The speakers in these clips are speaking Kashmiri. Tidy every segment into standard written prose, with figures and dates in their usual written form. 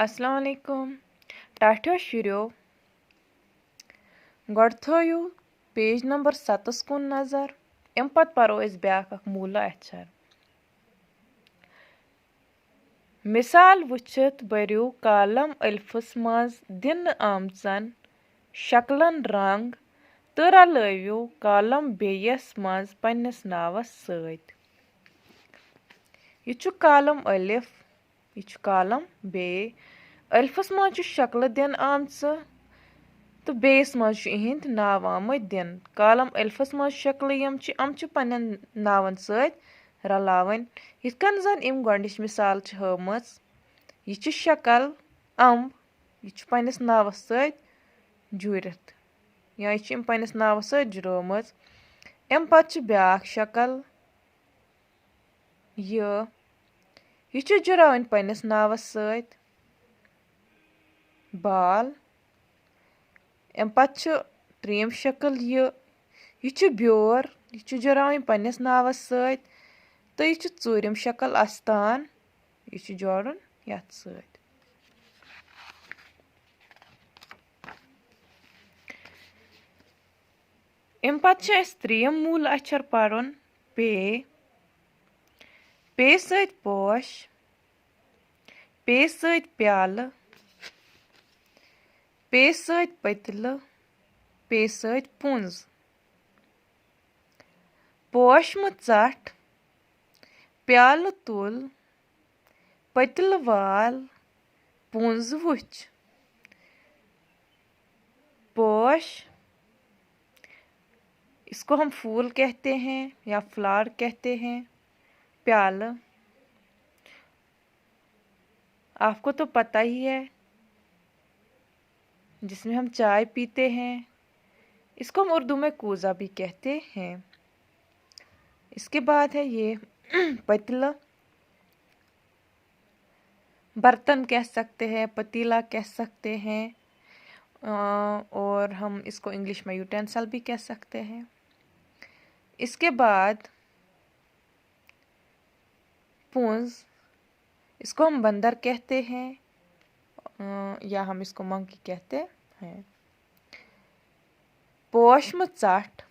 अस्सलाम वालेकुम टाठियो शुरो गॉड थोयू पेज नंबर 7 कुन नजर अम पत परो अस ब्याक मूला अक्षर मिसाल वुचित बरियो कालम अल्फस मज दिन आमचन शक्लन रंग तो रलवियो कालम बेयस मज पन्निस नावस सत यह कालम अलिफ यह कालम बे अल्फस मज शक्ल दिन आमच तो बेस मज इहिंद नाव आमत दिन कालम अल्फस मज शक्ल यम पन्न नावन सत रलावन यिथकन जन इम गोडनिच मिसाल हमच यह शक्ल अम्ब यह पन्निस नावस सत जुड़ित या यह इम पन्निस नावस सत जुड़मज अम पत ब्याक शक्ल यह जुड़ावन पन्निस नावस सत बाल अम पत त्रीम शक्ल यह ब्योर यह जुड़ावन पन्निस नावस सत तो यह चूरिम शक्ल अस्तान यह जोड़न यथ सत अम पत त्रीम मूल अक्षर पढ़न पे सत पोश पे सत प्याल पे सत पतल पे सत पुंज पोश मट प्याल तुल पतल वाल पुंज वुच पोश इसको हम फूल कहते हैं या फ्लावर कहते हैं प्याल आपको तो पता ही है जिसमें हम चाय पीते हैं इसको हम उर्दू में कूज़ा भी कहते हैं। इसके बाद है ये पतीला बर्तन कह सकते हैं पतीला कह सकते हैं और हम इसको इंग्लिश में यूटेंसिल भी कह सकते हैं। इसके बाद पूंज इसको हम बंदर कहते हैं या हम इसको मंकी कहते हैं। पोश मत चाट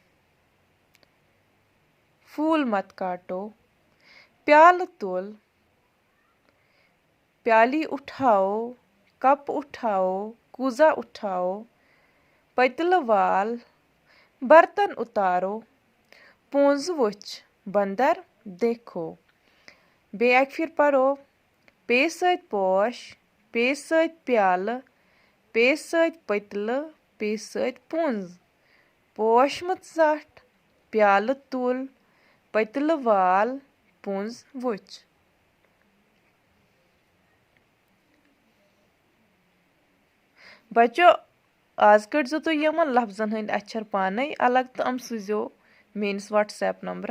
फूल मत काटो प्याल तुल प्याली उठाओ कप उठाओ कूज़ा उठाओ पतल वाल बर्तन उतारो पूंज वुच बंदर देखो बे एक फिर पढ़ो पे सत पोश पे सत प्याल पे सत पतल पे सत पुंज पोश मत ज़ट प्याल तुल पतल वाल पुंज वुच। बच्चों आज कटो तो यमन लफ्जन हंद अक्षर पाने अलग तो सूझो मेस व्हाट्सएप नंबर